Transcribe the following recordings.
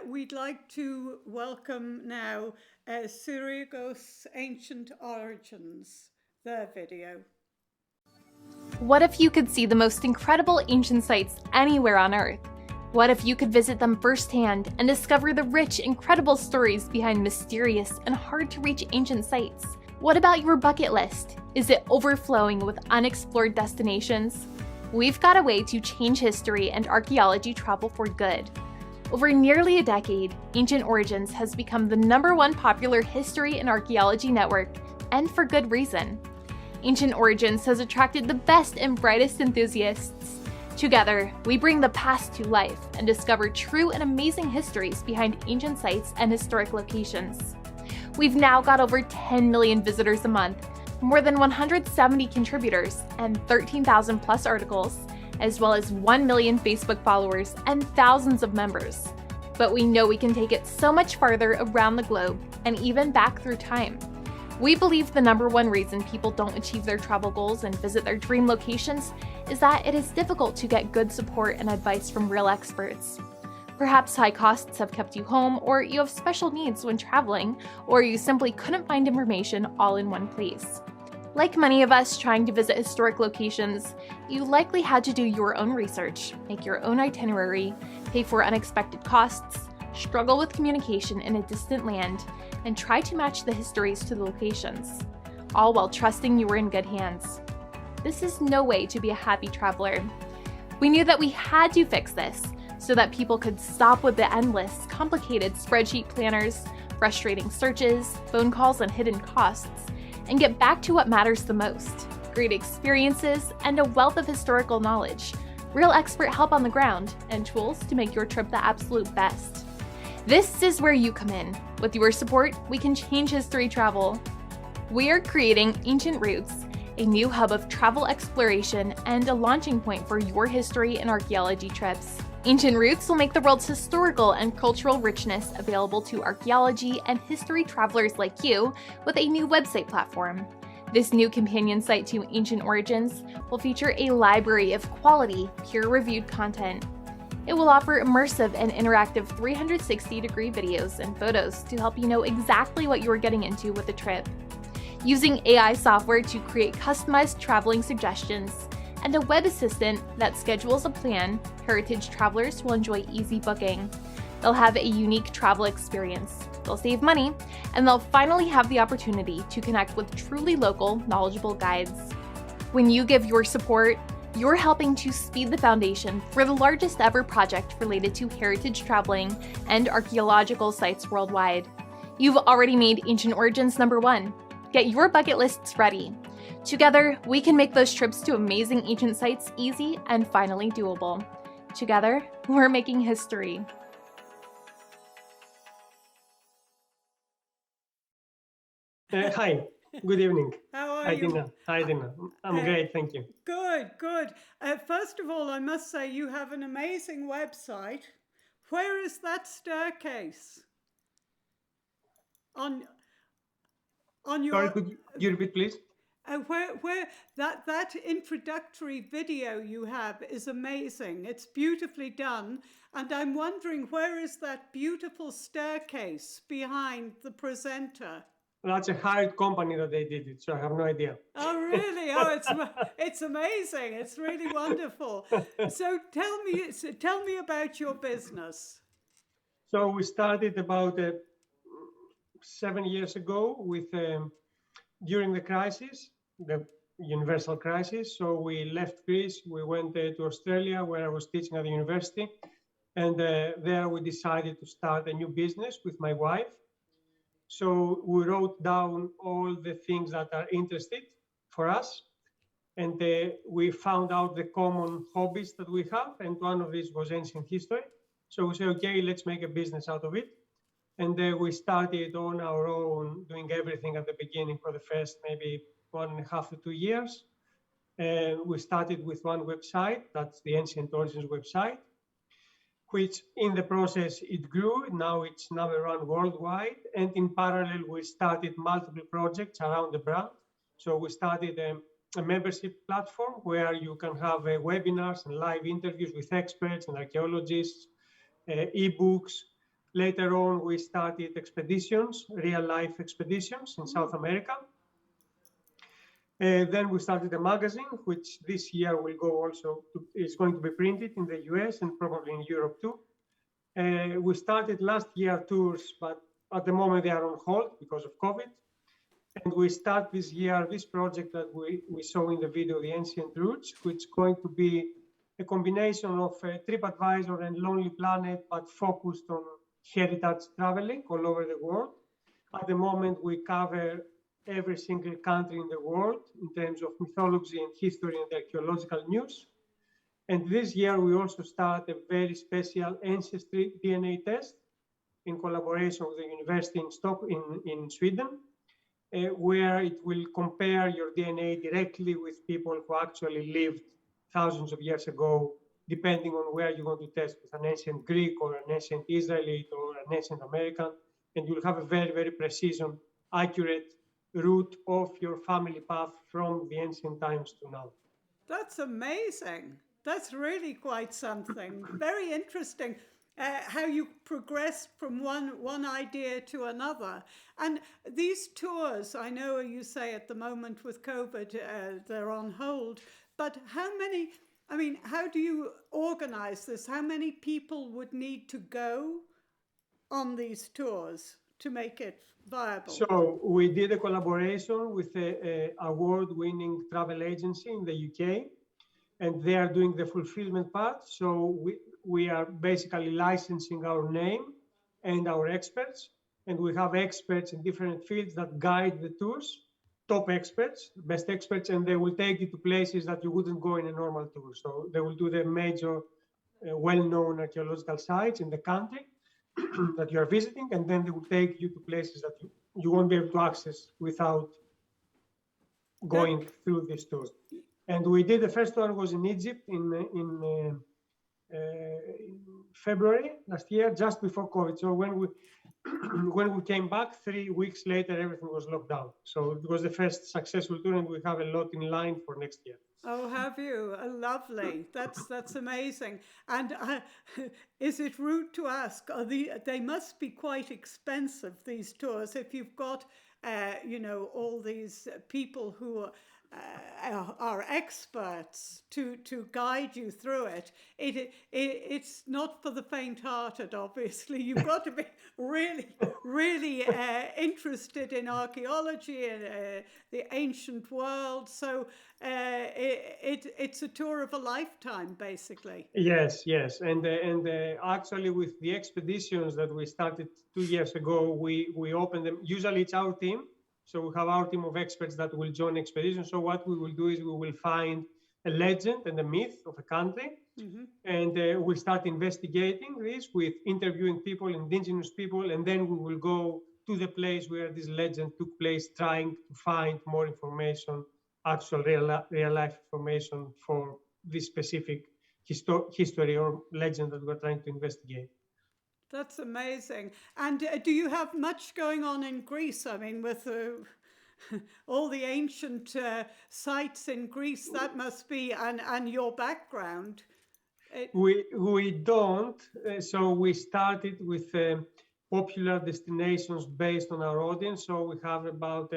We'd like to welcome now Syrigos Ancient Origins, their video. What if you could see the most incredible ancient sites anywhere on Earth? What if you could visit them firsthand and discover the rich, incredible stories behind mysterious and hard-to-reach ancient sites? What about your bucket list? Is it overflowing with unexplored destinations? We've got a way to change history and archaeology travel for good. Over nearly a decade, Ancient Origins has become the #1 popular history and archaeology network, and for good reason. Ancient Origins has attracted the best and brightest enthusiasts. Together, we bring the past to life and discover true and amazing histories behind ancient sites and historic locations. We've now got over 10 million visitors a month, more than 170 contributors, and 13,000 plus articles, as well as 1 million Facebook followers and thousands of members. But we know we can take it so much farther around the globe and even back through time. We believe the #1 reason people don't achieve their travel goals and visit their dream locations is that it is difficult to get good support and advice from real experts. Perhaps high costs have kept you home, or you have special needs when traveling, or you simply couldn't find information all in one place. Like many of us trying to visit historic locations, you likely had to do your own research, make your own itinerary, pay for unexpected costs, struggle with communication in a distant land, and try to match the histories to the locations, all while trusting you were in good hands. This is no way to be a happy traveler. We knew that we had to fix this so that people could stop with the endless, complicated spreadsheet planners, frustrating searches, phone calls, and hidden costs, and get back to what matters the most: great experiences and a wealth of historical knowledge, real expert help on the ground, and tools to make your trip the absolute best. This is where you come in. With your support, we can change history travel. We are creating Ancient Roots, a new hub of travel exploration and a launching point for your history and archaeology trips. Ancient Roots will make the world's historical and cultural richness available to archaeology and history travelers like you with a new website platform. This new companion site to Ancient Origins will feature a library of quality, peer-reviewed content. It will offer immersive and interactive 360-degree videos and photos to help you know exactly what you are getting into with the trip. Using AI software to create customized traveling suggestions, and a web assistant that schedules a plan, heritage travelers will enjoy easy booking. They'll have a unique travel experience, they'll save money, and they'll finally have the opportunity to connect with truly local, knowledgeable guides. When you give your support, you're helping to speed the foundation for the largest ever project related to heritage traveling and archaeological sites worldwide. You've already made Ancient Origins #1. Get your bucket lists ready. Together, we can make those trips to amazing ancient sites easy and finally doable. Together, we're making history. Hi, good evening. How are Hi, you? Dina. Hi, Dina. I'm great, thank you. Good, good. First of all, I must say you have an amazing website. Where is that staircase? On your Sorry, could you repeat, please? where that introductory video you have is amazing. It's beautifully done, and I'm wondering, where is that beautiful staircase behind the presenter? That's a hired company that they did it, so I have no idea. Oh, really? Oh, it's amazing. It's really wonderful. So tell me about your business. So we started about 7 years ago with during the crisis, the universal crisis. So we left Greece, we went to Australia, where I was teaching at the university, and there we decided to start a new business with my wife. So we wrote down all the things that are interested for us, and we found out the common hobbies that we have, and one of these was ancient history. So we said, okay, let's make a business out of it. And we started on our own, doing everything at the beginning for the first maybe 1.5 to 2 years. We started with one website, that's the Ancient Origins website, which in the process it grew. Now it's #1 worldwide. And in parallel, we started multiple projects around the brand. So we started a membership platform where you can have webinars and live interviews with experts and archaeologists, ebooks, Later on, we started expeditions, real-life expeditions in South America. Then we started a magazine, which this year will go is going to be printed in the US and probably in Europe too. We started last year tours, but at the moment they are on hold because of COVID. And we start this year this project that we saw in the video, The Ancient Roots, which is going to be a combination of TripAdvisor and Lonely Planet, but focused on heritage traveling all over the world. At the moment, we cover every single country in the world in terms of mythology and history and archaeological news. And this year, we also start a very special ancestry DNA test in collaboration with the university in Sweden, where it will compare your DNA directly with people who actually lived thousands of years ago, depending on where you want to test, with an ancient Greek or an ancient Israelite or an ancient American, and you'll have a very, very precision, accurate route of your family path from the ancient times to now. That's amazing. That's really quite something. Very interesting. How you progressed from one idea to another. And these tours, I know you say at the moment with COVID, they're on hold, but how do you organize this? How many people would need to go on these tours to make it viable? So we did a collaboration with an award-winning travel agency in the UK, and they are doing the fulfillment part. So we are basically licensing our name and our experts, and we have experts in different fields that guide the tours, top experts, best experts, and they will take you to places that you wouldn't go in a normal tour. So they will do the major well-known archaeological sites in the country that you are visiting, and then they will take you to places that you won't be able to access without going through these tours. And we did the first one was in Egypt in February last year, just before COVID. So when we came back, 3 weeks later, everything was locked down. So it was the first successful tour, and we have a lot in line for next year. Oh, have you? Oh, lovely. That's amazing. And is it rude to ask? They must be quite expensive, these tours, if you've got, all these people who are experts to guide you through it. It's not for the faint-hearted, obviously. You've got to be really interested in archaeology and the ancient world. So it's a tour of a lifetime, basically. Yes. And actually, with the expeditions that we started 2 years ago, we opened them. Usually, it's our team. So we have our team of experts that will join expeditions. So what we will do is we will find a legend and a myth of a country, and we'll start investigating this with interviewing people, indigenous people, and then we will go to the place where this legend took place, trying to find more information, actual real life information for this specific history or legend that we're trying to investigate. That's amazing. And do you have much going on in Greece? I mean, with all the ancient sites in Greece, that must be, and your background. We don't. So we started with popular destinations based on our audience. So we have about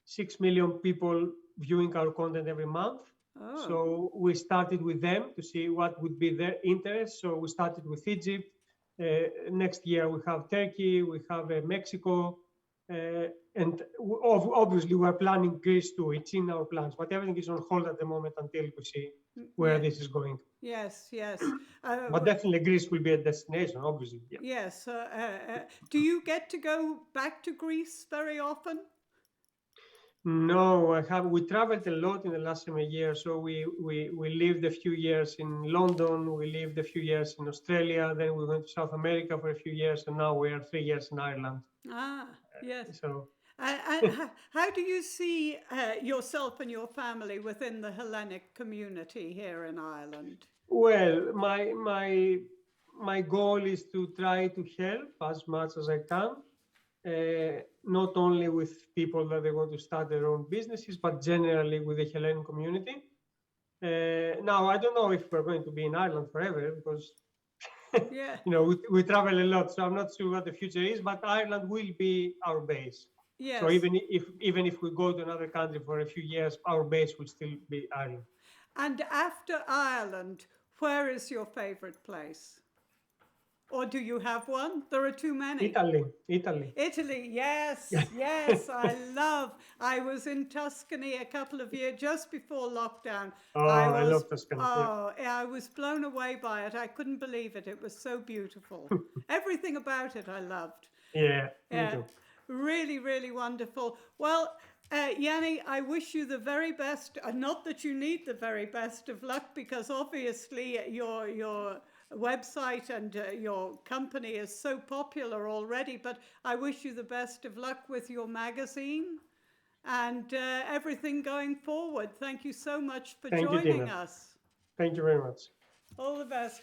6 million people viewing our content every month. Oh. So we started with them to see what would be their interest. So we started with Egypt. Next year we have Turkey, we have Mexico, and obviously we're planning Greece too. It's in our plans, but everything is on hold at the moment until we see where this is going. Yes. But definitely Greece will be a destination, obviously. Yeah. Yes. Do you get to go back to Greece very often? No, we traveled a lot in the last 7 years. So we lived a few years in London, we lived a few years in Australia, then we went to South America for a few years, and now we are 3 years in Ireland. Yes. So, how do you see yourself and your family within the Hellenic community here in Ireland? Well, my goal is to try to help as much as I can. Not only with people that they want to start their own businesses, but generally with the Hellenic community. Now, I don't know if we're going to be in Ireland forever, because Yeah. You know, we travel a lot, so I'm not sure what the future is, but Ireland will be our base. Yes. So even if we go to another country for a few years, our base will still be Ireland. And after Ireland, where is your favorite place? Or do you have one? There are too many. Italy. Italy, yes, I was in Tuscany a couple of years, just before lockdown. Oh, I love Tuscany. Oh, yeah. I was blown away by it. I couldn't believe it. It was so beautiful. Everything about it I loved. Yeah, me too. Really, really wonderful. Well, Yanni, I wish you the very best. Not that you need the very best of luck, because obviously your website and your company is so popular already, but I wish you the best of luck with your magazine and everything going forward. Thank you so much for joining us. Thank you very much. All the best.